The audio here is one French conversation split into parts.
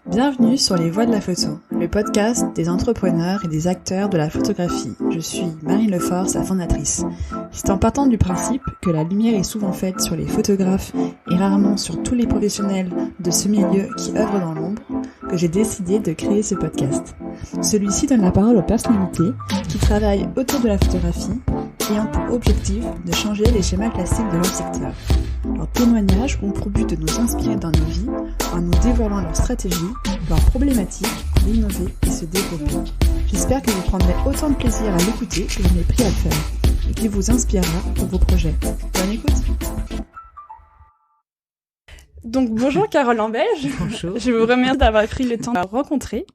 Bienvenue sur Les Voix de la Photo, le podcast des entrepreneurs et des acteurs de la photographie. Je suis Marine Lefort, sa fondatrice. C'est en partant du principe que la lumière est souvent faite sur les photographes et rarement sur tous les professionnels de ce milieu qui œuvrent dans l'ombre que j'ai décidé de créer ce podcast. Celui-ci donne la parole aux personnalités qui travaillent autour de la photographie et ont pour objectif de changer les schémas classiques de leur secteur. Leurs témoignages ont pour but de nous inspirer dans nos vies en nous dévoilant leurs stratégies, leurs problématiques pour innover et se développer. J'espère que vous prendrez autant de plaisir à l'écouter que j'en ai pris à le faire et qu'il vous inspirera pour vos projets. Bonne écoute! Donc bonjour Carole Lambert, Bonjour. Je vous remercie d'avoir pris le temps de la rencontrer.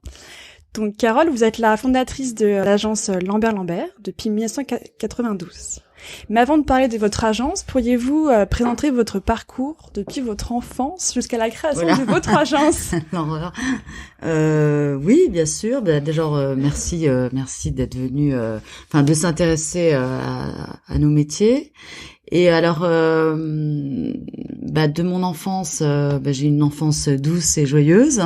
Donc Carole, vous êtes la fondatrice de l'agence Lambert depuis 1992. Mais avant de parler de votre agence, pourriez-vous présenter votre parcours depuis votre enfance jusqu'à la création de votre agence? Alors, oui, bien sûr. Déjà, merci d'être venu, de s'intéresser à nos métiers. Et alors, de mon enfance, j'ai une enfance douce et joyeuse,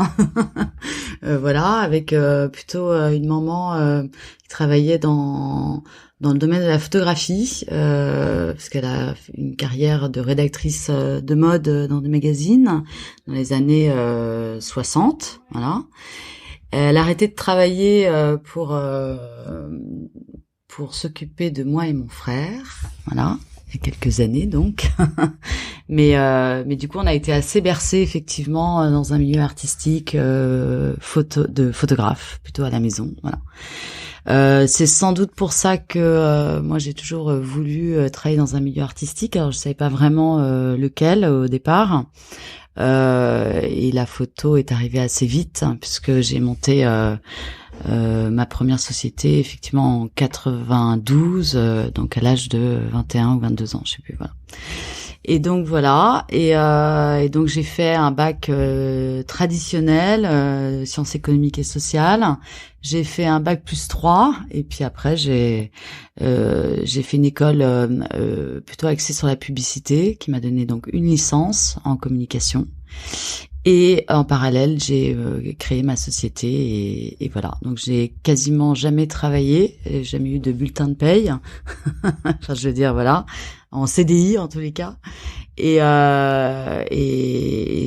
voilà, avec plutôt une maman qui travaillait dans le domaine de la photographie, parce qu'elle a une carrière de rédactrice de mode dans des magazines dans les années 60, voilà. Elle a arrêté de travailler pour s'occuper de moi et mon frère, voilà. Il y a quelques années donc, mais du coup on a été assez bercés effectivement dans un milieu artistique, de photographe plutôt à la maison, voilà. C'est sans doute pour ça que moi j'ai toujours voulu travailler dans un milieu artistique. Alors je savais pas vraiment lequel au départ, et la photo est arrivée assez vite puisque j'ai monté ma première société effectivement en 92, donc à l'âge de 21 ou 22 ans, je sais plus, voilà. Et donc voilà, et donc j'ai fait un bac traditionnel, sciences économiques et sociales. J'ai fait un bac +3 et puis après j'ai fait une école plutôt axée sur la publicité qui m'a donné donc une licence en communication. Et en parallèle, j'ai créé ma société et voilà. Donc j'ai quasiment jamais travaillé, jamais eu de bulletin de paye. Enfin, je veux dire voilà, en CDI en tous les cas. Et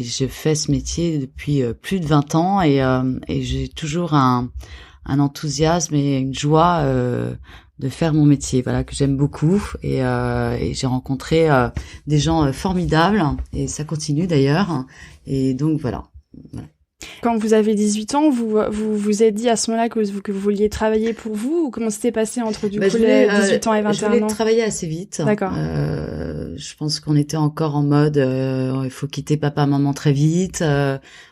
je fais ce métier depuis plus de 20 ans et j'ai toujours un enthousiasme et une joie de faire mon métier, voilà, que j'aime beaucoup et j'ai rencontré des gens formidables et ça continue d'ailleurs et donc voilà. Quand vous avez 18 ans, vous êtes dit à ce moment-là que vous vouliez travailler pour vous ou comment c'était passé entre du coup les 18 ans et 21 ans? Je voulais travailler assez vite. D'accord. Je pense qu'on était encore en mode il faut quitter papa maman très vite.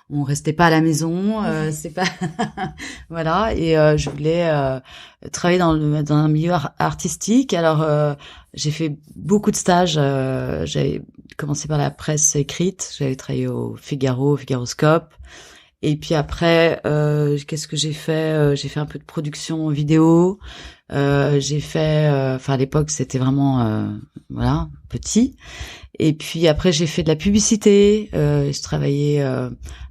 On restait pas à la maison, c'est pas voilà et je voulais travailler dans un milieu artistique. Alors j'ai fait beaucoup de stages, j'avais commencé par la presse écrite, j'avais travaillé au Figaroscope. Et puis après, qu'est-ce que j'ai fait? J'ai fait un peu de production vidéo. J'ai fait, à l'époque c'était vraiment, voilà, petit. Et puis après j'ai fait de la publicité. Je travaillais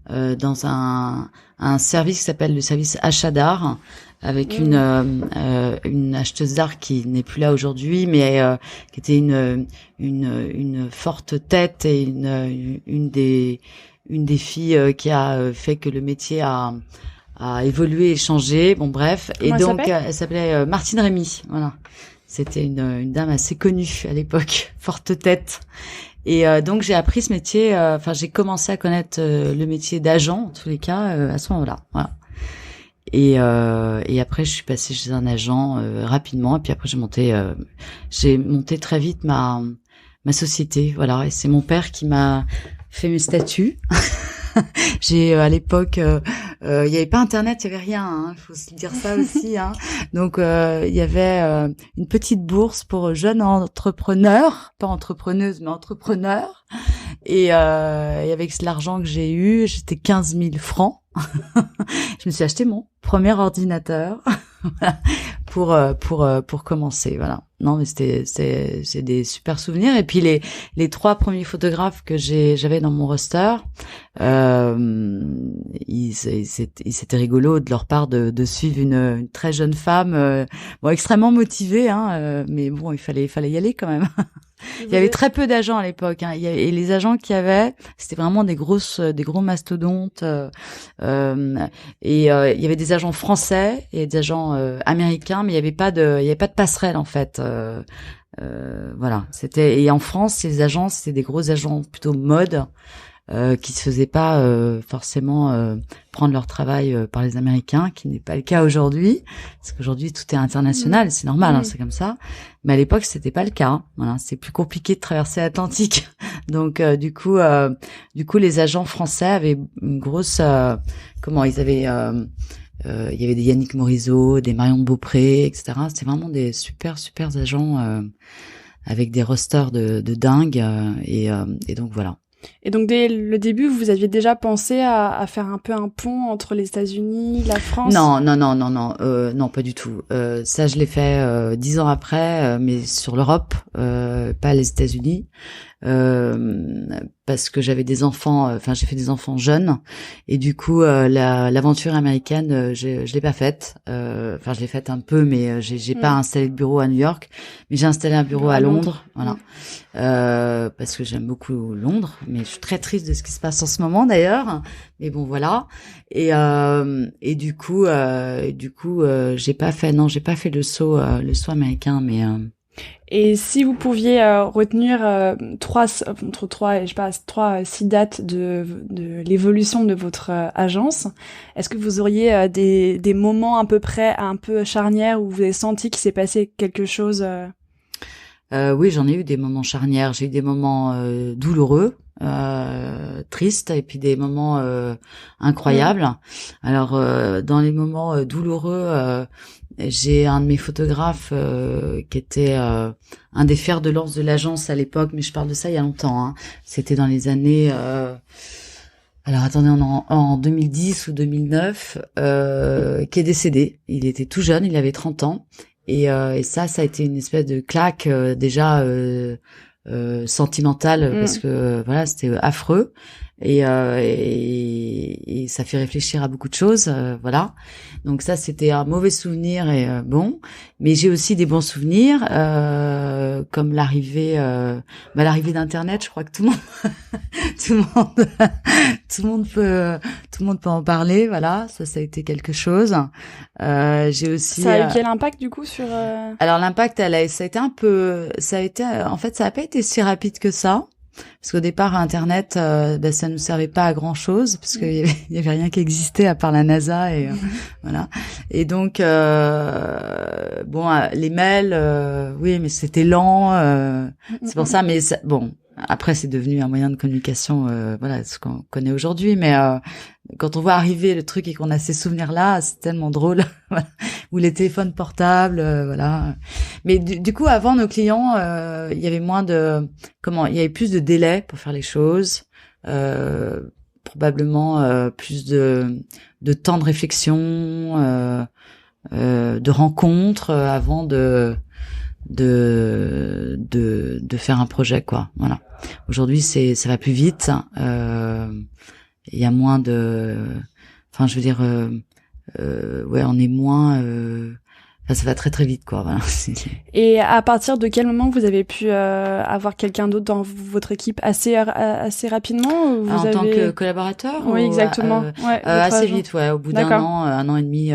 dans un service qui s'appelle le service achat d'art, avec une acheteuse d'art qui n'est plus là aujourd'hui, mais qui était une forte tête et une des filles qui a fait que le métier a évolué et changé. Bon bref, et donc elle s'appelait Martine Rémy. Voilà, c'était une dame assez connue à l'époque, forte tête. Et donc j'ai appris ce métier. J'ai commencé à connaître le métier d'agent en tous les cas à ce moment-là. Voilà. Et après je suis passée chez un agent rapidement. Et puis après j'ai monté très vite ma société. Voilà. Et c'est mon père qui m'a fait mes statuts. J'ai à l'époque, il y avait pas internet, il y avait rien. Hein, faut se dire ça aussi. Hein. Donc il y avait une petite bourse pour jeunes entrepreneurs, pas entrepreneuses mais entrepreneurs. Et avec l'argent que j'ai eu, j'étais 15 000 francs. Je me suis acheté mon premier ordinateur pour commencer. Voilà. Non, mais c'est des super souvenirs. Et puis les 3 premiers photographes que j'avais dans mon roster, c'était rigolo de leur part de suivre une très jeune femme, bon, extrêmement motivée, hein, mais bon, il fallait y aller quand même. Il y avait très peu d'agents à l'époque, hein. Et les agents qu'il y avait, c'était vraiment des gros mastodontes. Il y avait des agents français et des agents américains, mais il y avait pas de passerelle en fait. Voilà, et en France, ces agents, c'était des gros agents plutôt mode. Qui se faisaient pas forcément prendre leur travail par les Américains, qui n'est pas le cas aujourd'hui, parce qu'aujourd'hui tout est international, c'est normal, hein, c'est comme ça. Mais à l'époque c'était pas le cas. Hein. Voilà, c'est plus compliqué de traverser l'Atlantique. Donc du coup les agents français avaient une grosse ils avaient il y avait des Yannick Morizot, des Marion de Beaupré, etc. C'était vraiment des super agents avec des rosters de dingue et donc voilà. Et donc dès le début, vous aviez déjà pensé à faire un peu un pont entre les États-Unis, la France? Non, pas du tout. Ça, je l'ai fait 10 ans après, mais sur l'Europe, pas les États-Unis. Parce que j'avais des enfants, j'ai fait des enfants jeunes, et du coup l'aventure américaine, je l'ai pas faite. Je l'ai faite un peu, mais j'ai pas installé de bureau à New York, mais j'ai installé un bureau à Londres. Voilà. Parce que j'aime beaucoup Londres, mais je suis très triste de ce qui se passe en ce moment d'ailleurs. Mais bon, voilà. Et du coup, j'ai pas fait le saut américain, mais Et si vous pouviez retenir trois dates de l'évolution de votre agence, est-ce que vous auriez des moments à peu près un peu charnières où vous avez senti qu'il s'est passé quelque chose? Oui, j'en ai eu des moments charnières. J'ai eu des moments douloureux, tristes, et puis des moments incroyables. Alors, dans les moments douloureux, j'ai un de mes photographes qui était un des fers de lance de l'agence à l'époque, mais je parle de ça il y a longtemps. Hein. C'était dans les années... Alors attendez, en 2010 ou 2009, qui est décédé. Il était tout jeune, il avait 30 ans. Et ça a été une espèce de claque déjà sentimentale, parce que voilà, c'était affreux. Et ça fait réfléchir à beaucoup de choses, voilà. Donc ça, c'était un mauvais souvenir, et bon, mais j'ai aussi des bons souvenirs, comme l'arrivée d'Internet. Je crois que tout le monde peut en parler, voilà. Ça a été quelque chose. J'ai aussi. Ça a eu quel impact du coup sur Alors l'impact, ça a pas été si rapide que ça. Parce qu'au départ, Internet, ça nous servait pas à grand chose, parce qu'il y avait rien qui existait à part la NASA, et voilà. Et donc, les mails, oui, mais c'était lent. C'est pour ça, mais bon. Après, c'est devenu un moyen de communication, ce qu'on connaît aujourd'hui. Mais quand on voit arriver le truc et qu'on a ces souvenirs-là, c'est tellement drôle. Ou les téléphones portables, voilà. Mais du coup, avant, nos clients, il y avait il y avait plus de délai pour faire les choses, probablement plus de temps de réflexion, de rencontres avant de faire un projet, quoi. Voilà. Aujourd'hui, ça va plus vite. Il y a moins de, on est moins, ça va très très vite, quoi. Voilà. Et à partir de quel moment vous avez pu avoir quelqu'un d'autre dans votre équipe assez rapidement, ou en tant que collaborateur? Oui, exactement. Assez vite, ouais. Au bout d'un an et demi,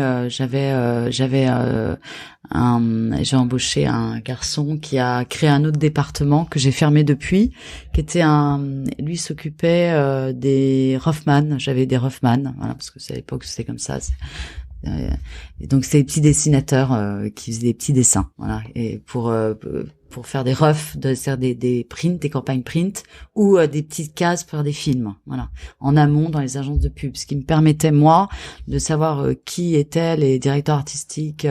j'ai embauché un garçon qui a créé un autre département que j'ai fermé depuis, qui était lui s'occupait des Rothman. J'avais des Rothman, voilà, parce que c'est à l'époque c'était comme ça. Et donc c'est des petits dessinateurs qui faisaient des petits dessins, voilà, et pour faire des refs, des prints, des campagnes print, ou des petites cases pour faire des films, voilà, en amont dans les agences de pub, ce qui me permettait moi de savoir qui étaient les directeurs artistiques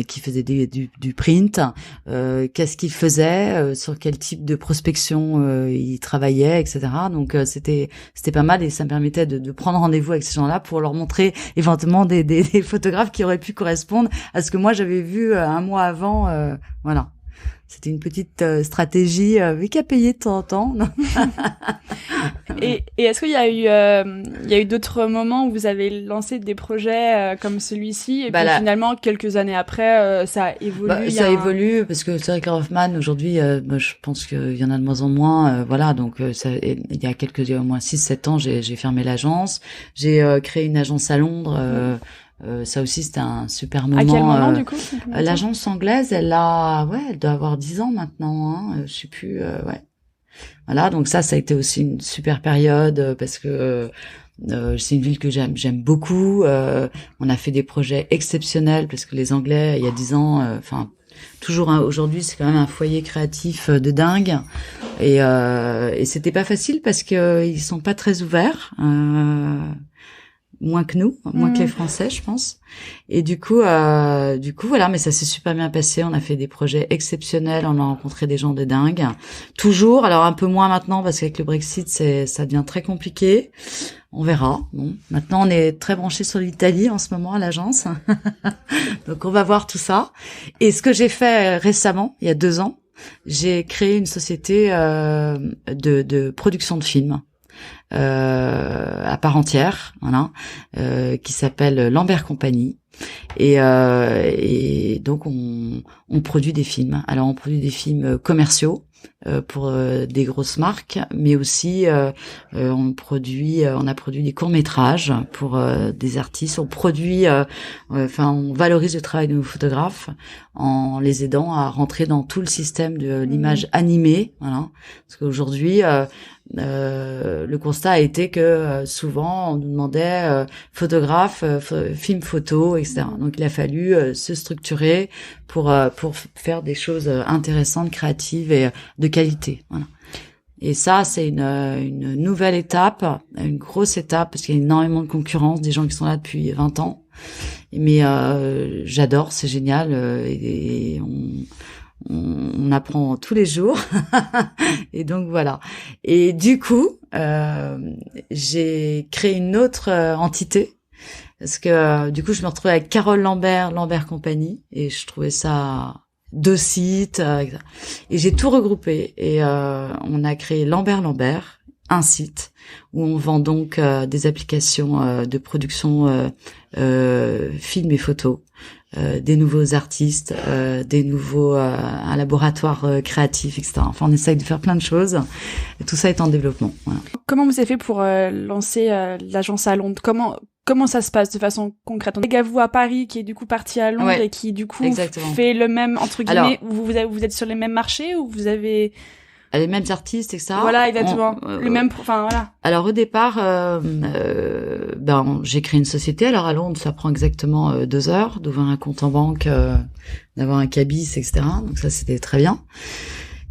qui faisaient du print, qu'est-ce qu'ils faisaient, sur quel type de prospection ils travaillaient, etc. Donc c'était pas mal, et ça me permettait de prendre rendez-vous avec ces gens-là pour leur montrer éventuellement des photographes qui auraient pu correspondre à ce que moi j'avais vu un mois avant, voilà. C'était une petite stratégie qui a payé de temps en temps. Et est-ce qu'il y a eu d'autres moments où vous avez lancé des projets comme celui-ci et puis finalement quelques années après ça a évolué? Ça évolue parce que c'est vrai qu'Hoffman aujourd'hui, je pense qu'il y en a de moins en moins. Voilà, donc il y a au moins 6-7 ans, j'ai fermé l'agence. J'ai créé une agence à Londres. Ça aussi c'était un super moment. À quel moment du coup? L'agence anglaise, elle doit avoir 10 ans maintenant. Je sais plus. Ouais. Voilà, donc ça a été aussi une super période parce que c'est une ville que j'aime beaucoup. On a fait des projets exceptionnels parce que les Anglais, il y a 10 ans, toujours aujourd'hui, c'est quand même un foyer créatif de dingue. Et c'était pas facile parce que ils sont pas très ouverts. Moins que nous, moins que les Français, je pense. Et du coup, voilà, mais ça s'est super bien passé. On a fait des projets exceptionnels. On a rencontré des gens de dingue. Toujours, alors un peu moins maintenant parce qu'avec le Brexit, ça devient très compliqué. On verra. Bon, maintenant, on est très branché sur l'Italie en ce moment à l'agence. Donc, on va voir tout ça. Et ce que j'ai fait récemment, il y a 2 ans, j'ai créé une société de production de films. À part entière, voilà, qui s'appelle Lambert Company, et donc on produit des films. Alors on produit des films commerciaux pour des grosses marques, mais aussi on a produit des courts-métrages pour des artistes. On produit, on valorise le travail de nos photographes en les aidant à rentrer dans tout le système de l'image animée, voilà. Parce qu'aujourd'hui le constat a été que souvent on nous demandait photographe, film photo, etc. Donc il a fallu se structurer pour faire des choses intéressantes, créatives et de qualité. Voilà. Et ça, c'est une nouvelle étape, une grosse étape parce qu'il y a énormément de concurrence, des gens qui sont là depuis 20 ans. Mais j'adore, c'est génial et on apprend tous les jours. Et donc voilà. Et du coup, j'ai créé une autre entité parce que du coup, je me retrouvais avec Carole Lambert Company, et je trouvais ça 2 sites, et j'ai tout regroupé et on a créé Lambert, un site où on vend donc des applications de production films et photos. Des nouveaux artistes, des nouveaux un laboratoire créatif, etc. Enfin, on essaye de faire plein de choses. Et tout ça est en développement. Voilà. Comment vous avez fait pour lancer l'agence à Londres? Comment ça se passe de façon concrète? On a vous à Paris qui est du coup parti à Londres, et qui du coup fait le même entre guillemets. Alors, vous êtes sur les mêmes marchés ou vous avez les mêmes artistes, etc. Voilà, exactement. Le même, voilà. Alors au départ, j'ai créé une société. Alors à Londres, ça prend exactement 2 heures d'ouvrir un compte en banque, d'avoir un cabis, etc. Donc ça, c'était très bien.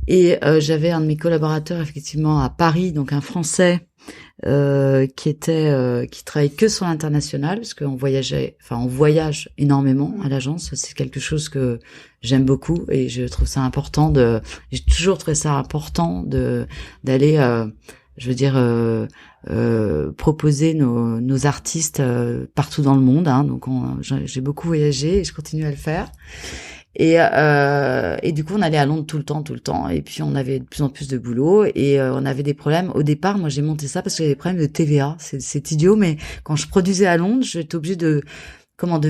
Et j'avais un de mes collaborateurs effectivement à Paris, donc un Français qui travaille que sur l'international, parce qu'on on voyage énormément à l'agence. C'est quelque chose que j'aime beaucoup et je trouve ça important j'ai toujours trouvé ça important d'aller proposer nos artistes partout dans le monde, hein. Donc j'ai beaucoup voyagé et je continue à le faire. Et du coup, on allait à Londres tout le temps. Et puis, on avait de plus en plus de boulot et on avait des problèmes. Au départ, moi, j'ai monté ça parce que j'avais des problèmes de TVA. C'est idiot, mais quand je produisais à Londres, j'étais obligée de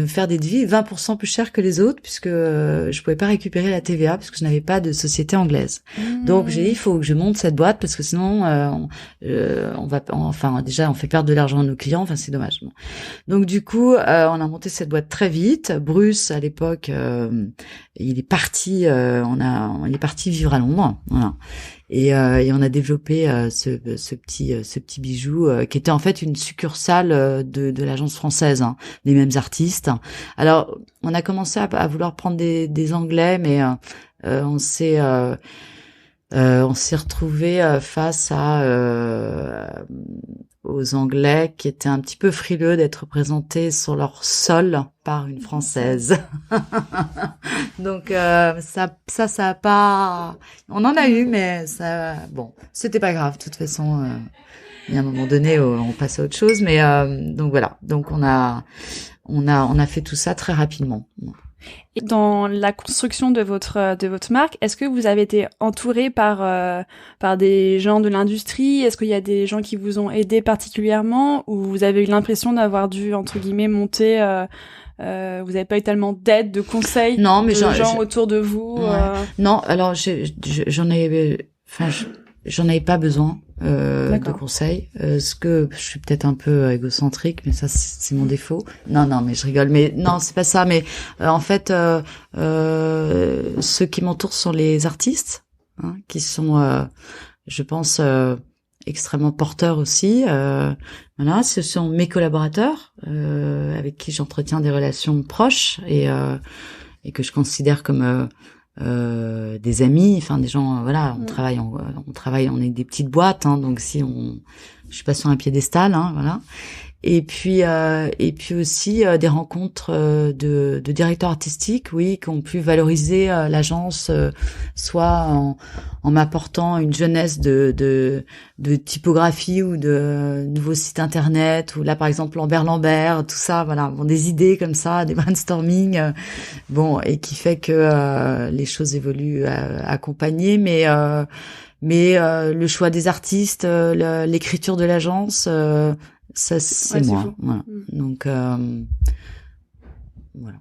faire des devis 20% plus cher que les autres, puisque je pouvais pas récupérer la TVA puisque je n'avais pas de société anglaise. Donc j'ai dit il faut que je monte cette boîte parce que sinon déjà on fait perdre de l'argent à nos clients, enfin c'est dommage. Donc du coup on a monté cette boîte très vite. Bruce à l'époque il est parti vivre à Londres, voilà. Et on a développé ce petit bijou qui était en fait une succursale de l'agence française, hein, des mêmes artistes. Alors on a commencé à vouloir prendre des Anglais, mais on s'est retrouvé face aux Anglais qui étaient un petit peu frileux d'être représentés sur leur sol par une Française. Donc ça a pas. On en a eu, mais c'était pas grave. De toute façon, il y a un moment donné où on passe à autre chose. Mais donc voilà. Donc on a fait tout ça très rapidement. Et dans la construction de votre marque, est-ce que vous avez été entouré par des gens de l'industrie? Est-ce qu'il y a des gens qui vous ont aidé particulièrement, ou vous avez eu l'impression d'avoir dû, entre guillemets, monter vous n'avez pas eu tellement d'aide, de conseils, non, mais de gens autour de vous? Non, alors j'en avais pas besoin de conseils. Ce que je suis peut-être un peu égocentrique, mais ça c'est mon défaut. Non, mais je rigole. Mais non, c'est pas ça. Mais en fait, ceux qui m'entourent sont les artistes, hein, qui sont, je pense, extrêmement porteurs aussi. Voilà, ce sont mes collaborateurs avec qui j'entretiens des relations proches et que je considère comme des amis, enfin des gens, voilà, on travaille, on est des petites boîtes, hein, donc je suis pas sur un piédestal, hein, voilà. Et puis aussi des rencontres de directeurs artistiques, oui, qui ont pu valoriser l'agence, soit en m'apportant une jeunesse de typographie ou de nouveaux sites internet, ou là par exemple Lambert, tout ça, voilà, bon, des idées comme ça, des brainstorming, bon, et qui fait que les choses évoluent accompagnées, mais le choix des artistes, l'écriture de l'agence, ça c'est moi. Voilà. Donc voilà.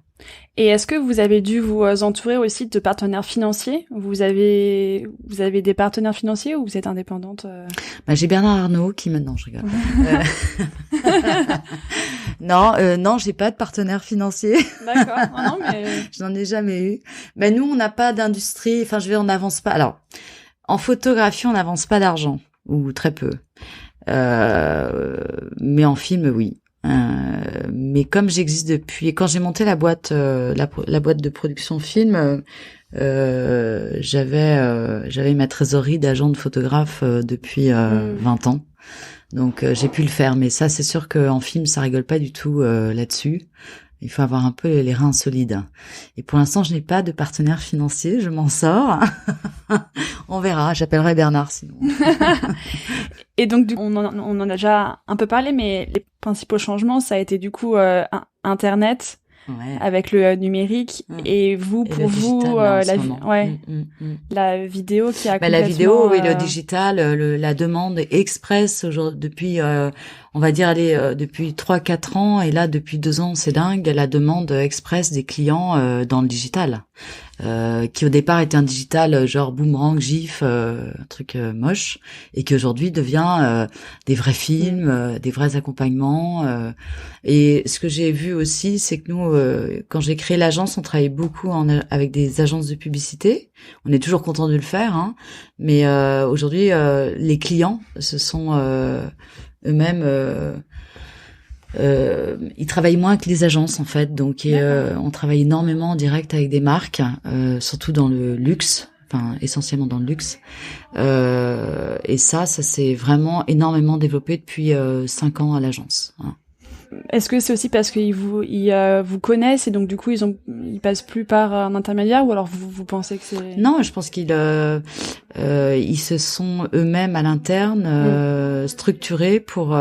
Et est-ce que vous avez dû vous entourer aussi de partenaires financiers? Vous avez des partenaires financiers, ou vous êtes indépendante? J'ai Bernard Arnault qui maintenant, je rigole. Non, j'ai pas de partenaire financier. D'accord. Non, mais je n'en ai jamais eu. Mais nous, on n'a pas d'industrie. Enfin, on n'avance pas. Alors, en photographie, on n'avance pas d'argent, ou très peu. Mais en film, oui. Mais comme j'existe depuis, quand j'ai monté la boîte de production film, j'avais ma trésorerie d'agent de photographe depuis 20 ans. Donc j'ai pu le faire, mais ça c'est sûr qu'en film ça rigole pas du tout là-dessus. Il faut avoir un peu les reins solides. Et pour l'instant, je n'ai pas de partenaire financier, je m'en sors. On verra, j'appellerai Bernard sinon. Et donc, on en a déjà un peu parlé, mais les principaux changements, ça a été du coup Internet, ouais, avec le numérique, et vous, pour vous, la vidéo qui a complètement... La vidéo, oui, le digital, la demande express depuis, on va dire, depuis 3-4 ans, et là, depuis 2 ans, c'est dingue, la demande express des clients dans le digital. Qui au départ était un digital genre boomerang, gif, un truc moche, et qui aujourd'hui devient des vrais films, des vrais accompagnements. Et ce que j'ai vu aussi, c'est que nous, quand j'ai créé l'agence, on travaillait beaucoup avec des agences de publicité. On est toujours content de le faire, hein, mais aujourd'hui, les clients, ce sont eux-mêmes... ils travaillent moins que les agences en fait, donc on travaille énormément en direct avec des marques, surtout dans le luxe, enfin essentiellement dans le luxe, et ça s'est vraiment énormément développé depuis 5 ans à l'agence. Hein. Est-ce que c'est aussi parce qu'ils vous connaissent et donc du coup ils passent plus par un intermédiaire, ou alors vous pensez que c'est... Non, je pense qu'ils se sont eux-mêmes à l'interne structurés pour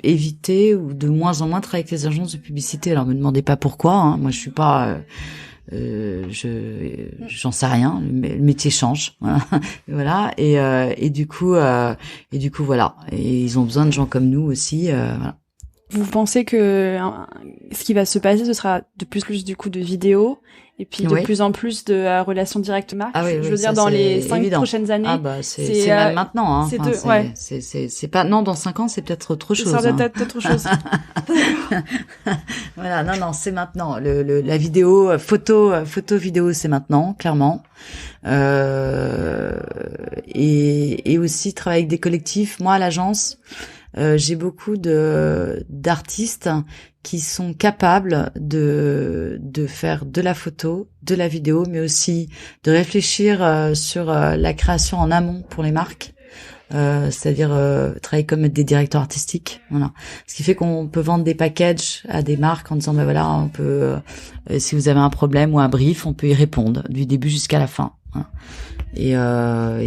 éviter ou de moins en moins travailler avec les agences de publicité. Alors me demandez pas pourquoi, hein. Moi je suis pas j'en sais rien, le métier change, voilà, et du coup voilà, et ils ont besoin de gens comme nous aussi, voilà. Vous pensez que ce qui va se passer, ce sera de plus en plus du coup de vidéos, et puis de plus en plus de relations directes marques. Ah oui, je veux dire, dans les 5 prochaines années. Ah bah c'est même maintenant, hein. C'est pas, non, dans 5 ans c'est peut-être autre chose. Ça peut être autre chose. Voilà, non, c'est maintenant. La vidéo, photo vidéo, c'est maintenant, clairement. Et aussi travailler avec des collectifs. Moi, à l'agence, j'ai beaucoup d'artistes qui sont capables de faire de la photo, de la vidéo, mais aussi de réfléchir sur la création en amont pour les marques. C'est-à-dire travailler comme des directeurs artistiques, voilà. Ce qui fait qu'on peut vendre des packages à des marques en disant voilà, on peut si vous avez un problème ou un brief, on peut y répondre du début jusqu'à la fin. Voilà. Et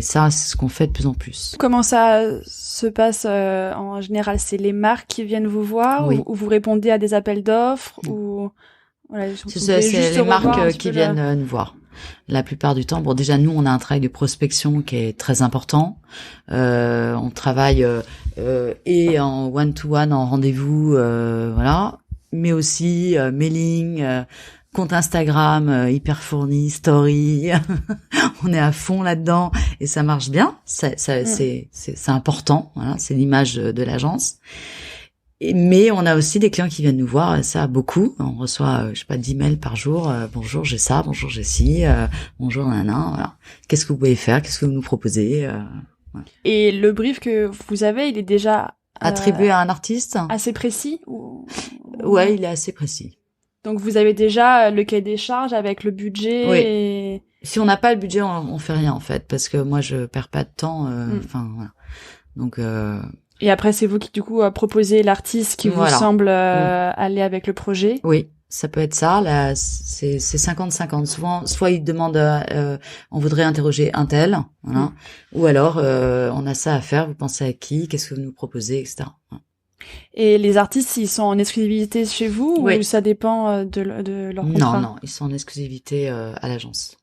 ça, c'est ce qu'on fait de plus en plus. Comment ça se passe en général? C'est les marques qui viennent vous voir, ou vous répondez à des appels d'offres, ou Voilà, c'est les marques qui viennent nous voir. La plupart du temps, bon, déjà nous, on a un travail de prospection qui est très important. On travaille et en one-to-one, en rendez-vous, voilà, mais aussi mailing, compte Instagram hyper fourni, story. On est à fond là-dedans et ça marche bien. C'est important. Voilà, c'est l'image de l'agence. Mais on a aussi des clients qui viennent nous voir, et ça beaucoup. On reçoit, je sais pas, 10 mails par jour. Bonjour, j'ai ça. Bonjour, j'ai ci. Bonjour, nanana. Voilà. Qu'est-ce que vous pouvez faire? Qu'est-ce que vous nous proposez? Voilà. Et le brief que vous avez, il est déjà attribué à un artiste? Assez précis ou... Ouais, il est assez précis. Donc vous avez déjà le cahier des charges avec le budget. Oui. Et... Si on n'a pas le budget, on fait rien en fait, parce que moi je perds pas de temps. Enfin voilà. Donc. Et après, c'est vous qui, du coup, proposez l'artiste qui vous semble aller avec le projet. Oui, ça peut être ça. Là, c'est 50-50. Souvent, soit ils demandent, on voudrait interroger un tel, voilà. Ou alors, on a ça à faire. Vous pensez à qui? Qu'est-ce que vous nous proposez, etc. Et les artistes, ils sont en exclusivité chez vous ou ça dépend de leur contrat? Non, ils sont en exclusivité à l'agence.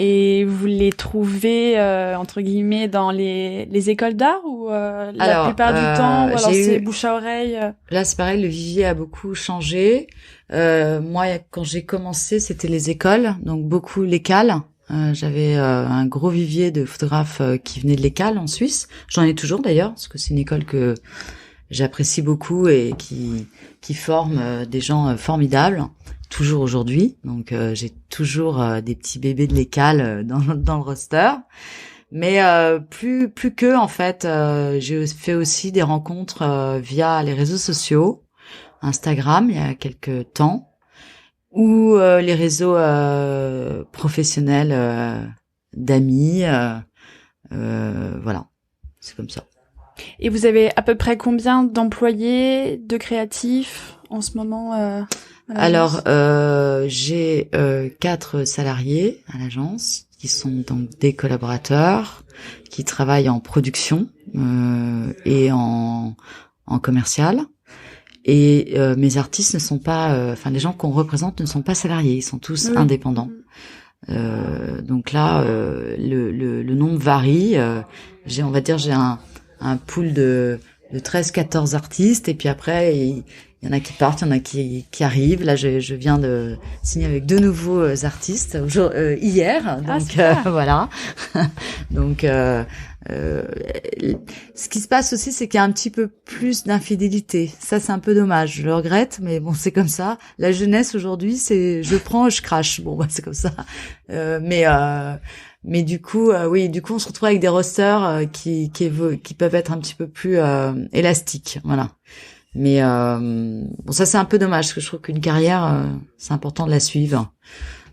Et vous les trouvez entre guillemets dans les écoles d'art ou la plupart du temps ou alors c'est bouche à oreille? Là c'est pareil, le vivier a beaucoup changé. Moi quand j'ai commencé c'était les écoles, donc beaucoup l'ECAL. J'avais un gros vivier de photographes qui venaient de l'ECAL en Suisse. J'en ai toujours d'ailleurs parce que c'est une école que j'apprécie beaucoup et qui forme des gens formidables. Toujours aujourd'hui, donc j'ai toujours des petits bébés de l'ECAL dans le roster, mais plus que en fait, j'ai fait aussi des rencontres via les réseaux sociaux, Instagram il y a quelques temps, ou les réseaux professionnels d'amis, voilà, c'est comme ça. Et vous avez à peu près combien d'employés, de créatifs en ce moment? Alors, j'ai 4 salariés à l'agence qui sont donc des collaborateurs qui travaillent en production et en commercial. Et mes artistes ne sont pas, enfin les gens qu'on représente ne sont pas salariés, ils sont tous indépendants. Donc là, le nombre varie. J'ai un pool de 13-14 artistes et puis après il y en a qui partent, il y en a qui arrivent. Là, je viens de signer avec 2 nouveaux artistes hier, donc voilà. Donc, ce qui se passe aussi, c'est qu'il y a un petit peu plus d'infidélité. Ça, c'est un peu dommage. Je le regrette, mais bon, c'est comme ça. La jeunesse aujourd'hui, c'est je prends, je crache. Bon, bah, c'est comme ça. Mais du coup, on se retrouve avec des rosters qui peuvent être un petit peu plus élastiques, voilà. Mais bon, ça c'est un peu dommage parce que je trouve qu'une carrière, c'est important de la suivre.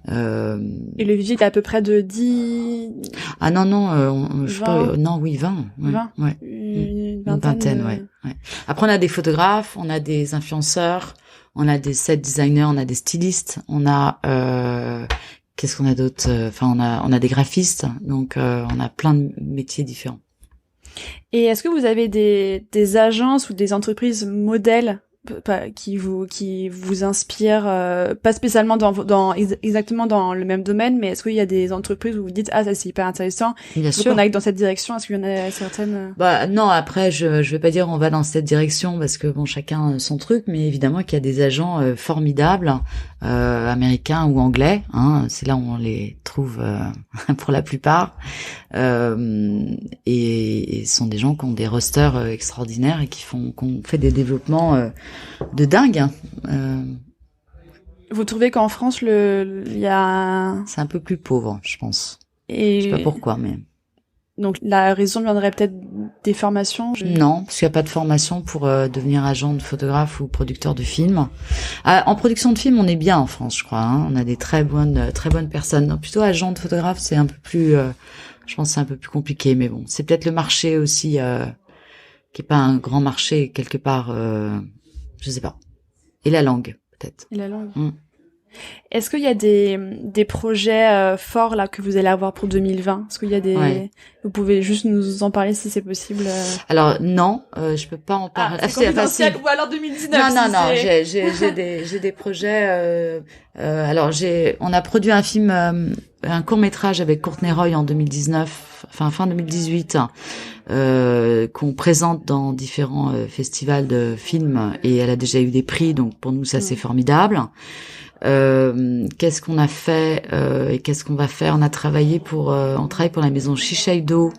Et le vivier est à peu près de 10... Ah non, je sais pas, non, oui, 20. Ouais, 20 ouais. Une vingtaine, ouais. Après, on a des photographes, on a des influenceurs, on a des set designers, on a des stylistes, on a... qu'est-ce qu'on a d'autre? Enfin, on a des graphistes, donc on a plein de métiers différents. Et est-ce que vous avez des agences ou des entreprises modèles qui vous inspirent, pas spécialement exactement dans le même domaine, mais est-ce qu'il y a des entreprises où vous dites ça c'est hyper intéressant, bien sûr, qu'on aille dans cette direction? Est-ce qu'il y en a certaines? Bah non, après je vais pas dire on va dans cette direction parce que bon chacun son truc, mais évidemment qu'il y a des agents formidables américains ou anglais, hein, c'est là où on les trouve pour la plupart, et ce sont des gens qui ont des rosters extraordinaires et qui ont fait des développements de dingue. Vous trouvez qu'en France il y a c'est un peu plus pauvre, je pense. Et je sais pas pourquoi, mais donc la raison viendrait peut-être des formations? Non, parce qu'il n'y a pas de formation pour devenir agent de photographe ou producteur de film. En production de film, on est bien en France, je crois. Hein. On a des très bonnes personnes. Non, plutôt agent de photographe, c'est un peu plus, je pense, que c'est un peu plus compliqué. Mais bon, c'est peut-être le marché aussi qui est pas un grand marché quelque part. Je sais pas. Et la langue, peut-être. Et la langue. Est-ce qu'il y a des projets forts là que vous allez avoir pour 2020? Est-ce qu'il y a vous pouvez juste nous en parler si c'est possible? Alors non, je peux pas en parler. C'est confidentiel ou alors 2019? Non, j'ai des projets. Alors on a produit un film, un court-métrage avec Courtney Roy en 2019, fin 2018, qu'on présente dans différents festivals de films, et elle a déjà eu des prix, donc pour nous ça c'est formidable. Qu'est-ce qu'on a fait et qu'est-ce qu'on va faire? On travaille pour la maison Shiseido,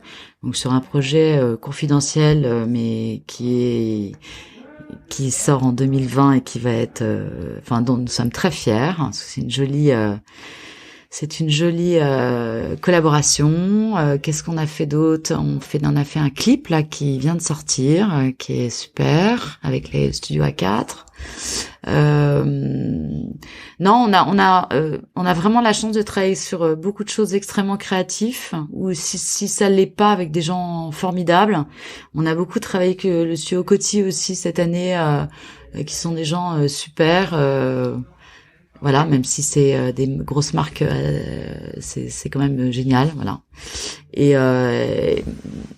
donc sur un projet confidentiel, mais qui sort en 2020 et qui va être, dont nous sommes très fiers, hein, parce que c'est une jolie collaboration. Qu'est-ce qu'on a fait d'autre? On a fait un clip là qui vient de sortir, qui est super, avec les studios A4. Non, on a vraiment la chance de travailler sur beaucoup de choses extrêmement créatifs, ou si ça l'est pas, avec des gens formidables. On a beaucoup travaillé avec le studio Coty aussi cette année, qui sont des gens super. Voilà, même si c'est des grosses marques, c'est quand même génial, voilà. Et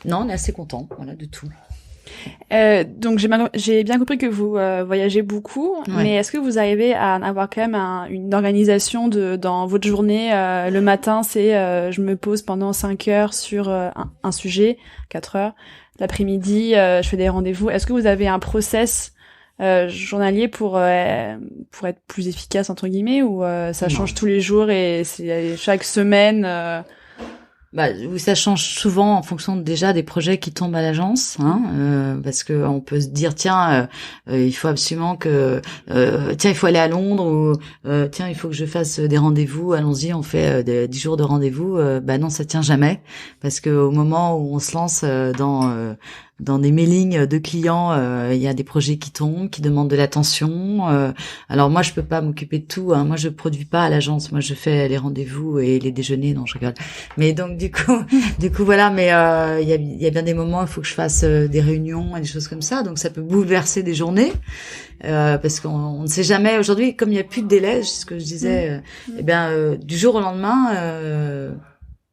non, on est assez contents, voilà, de tout. Donc j'ai bien compris que vous voyagez beaucoup, mais est-ce que vous arrivez à avoir quand même une organisation dans votre journée? Le matin, c'est je me pose pendant 5 heures sur un sujet, 4 heures. L'après-midi, je fais des rendez-vous. Est-ce que vous avez un process journalier pour être plus efficace entre guillemets, ou ça change tous les jours et c'est chaque semaine? Oui, ça change souvent en fonction déjà des projets qui tombent à l'agence, hein, parce que on peut se dire tiens, il faut absolument que il faut aller à Londres, ou tiens, il faut que je fasse des rendez-vous, allons-y, on fait 10 jours de rendez-vous. Non, ça tient jamais, parce que au moment où on se lance dans des mailings de clients, il y a des projets qui tombent, qui demandent de l'attention. Alors moi, je peux pas m'occuper de tout, hein. Moi, je produis pas à l'agence. Moi, je fais les rendez-vous et les déjeuners. Non, je rigole. Mais donc du coup, voilà. Mais il y a bien des moments où il faut que je fasse des réunions et des choses comme ça. Donc ça peut bouleverser des journées, parce qu'on ne sait jamais. Aujourd'hui, comme il y a plus de délai, c'est ce que je disais. Du jour au lendemain.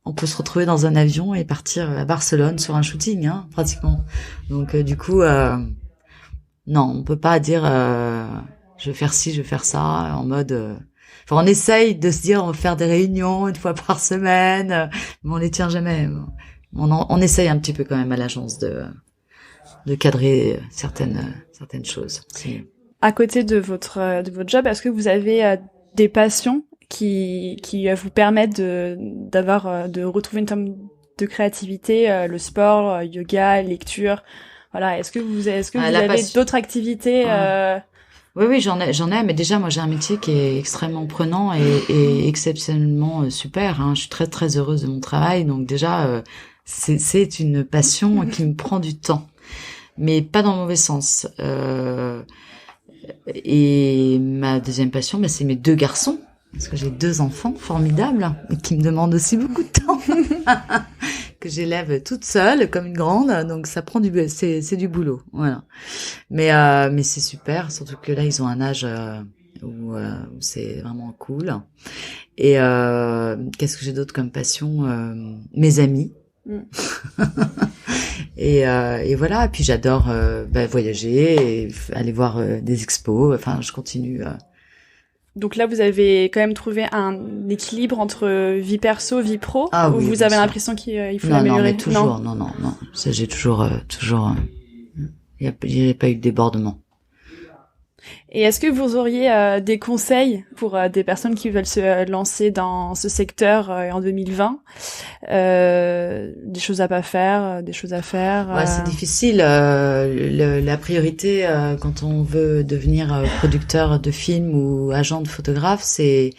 On peut se retrouver dans un avion et partir à Barcelone sur un shooting, hein, pratiquement. Donc du coup, non, on peut pas dire je vais faire ci, je vais faire ça, en mode. On essaye de se dire on va faire des réunions 1 fois par semaine, mais on les tient jamais. On essaye un petit peu quand même à l'agence de cadrer certaines choses. À côté de votre job, est-ce que vous avez des passions qui vous permettent de retrouver une forme de créativité, le sport, yoga, lecture, voilà? Est-ce que vous avez d'autres activités? Oui, j'en ai, mais déjà moi j'ai un métier qui est extrêmement prenant et exceptionnellement super, hein. Je suis très très heureuse de mon travail, donc déjà c'est une passion qui me prend du temps, mais pas dans le mauvais sens. Et ma deuxième passion, c'est mes 2 garçons. Parce que j'ai 2 enfants formidables qui me demandent aussi beaucoup de temps, que j'élève toute seule comme une grande, donc ça prend c'est du boulot, voilà. Mais c'est super, surtout que là ils ont un âge où c'est vraiment cool. Et qu'est-ce que j'ai d'autre comme passion? Mes amis. Et voilà. Et puis j'adore voyager et aller voir des expos. Enfin, je continue. Donc là, vous avez quand même trouvé un équilibre entre vie perso, vie pro, ou vous avez l'impression qu'il faut l'améliorer? Non, mais toujours, non. Ça, j'ai toujours, il n'y a pas eu de débordement. Et est-ce que vous auriez des conseils pour des personnes qui veulent se lancer dans ce secteur en 2020? Des choses à pas faire, des choses à faire? C'est difficile. La priorité quand on veut devenir producteur de films ou agent de photographe, c'est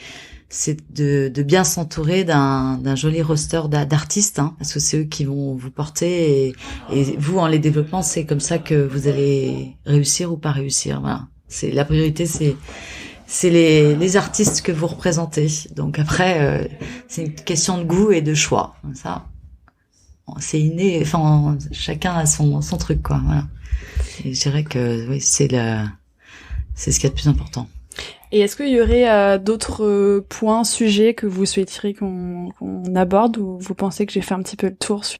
de bien s'entourer d'un joli roster d'artistes, hein, parce que c'est eux qui vont vous porter, et vous, en les développant, c'est comme ça que vous allez réussir ou pas réussir. Voilà. C'est la priorité, c'est les artistes que vous représentez. Donc après, c'est une question de goût et de choix. Ça, c'est inné. Enfin, chacun a son truc, quoi. Voilà. Et je dirais que oui, c'est ce qu'il y a de plus important. Et est-ce qu'il y aurait d'autres points, sujets que vous souhaiteriez qu'on aborde, ou vous pensez que j'ai fait un petit peu le tour sur...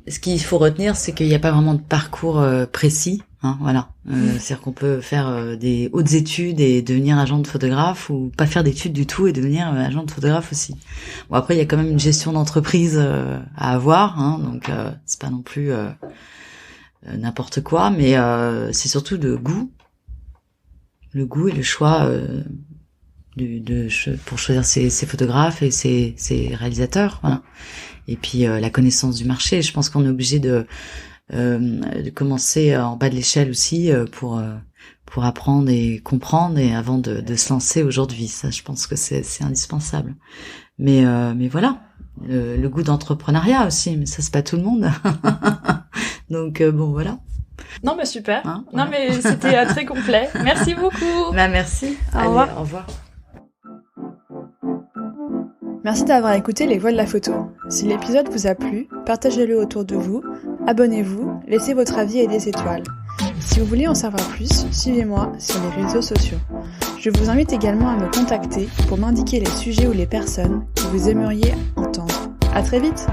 Ce qu'il faut retenir, c'est qu'il n'y a pas vraiment de parcours précis. Voilà. C'est-à-dire qu'on peut faire des hautes études et devenir agent de photographe, ou pas faire d'études du tout et devenir agent de photographe aussi. Bon, après, il y a quand même une gestion d'entreprise à avoir, donc c'est pas non plus n'importe quoi, mais c'est surtout le goût et le choix pour choisir ses photographes et ses réalisateurs, voilà. Et puis la connaissance du marché. Je pense qu'on est obligé de commencer en bas de l'échelle aussi pour apprendre et comprendre, et avant de se lancer aujourd'hui. Ça, je pense que c'est indispensable. Mais voilà, le goût d'entrepreneuriat aussi, mais ça c'est pas tout le monde. Donc bon, voilà. Non mais super. Non mais c'était très complet. Merci beaucoup. Merci. Allez, au revoir. Merci d'avoir écouté Les Voix de la photo. Si l'épisode vous a plu, partagez-le autour de vous, abonnez-vous, laissez votre avis et des étoiles. Si vous voulez en savoir plus, suivez-moi sur les réseaux sociaux. Je vous invite également à me contacter pour m'indiquer les sujets ou les personnes que vous aimeriez entendre. À très vite!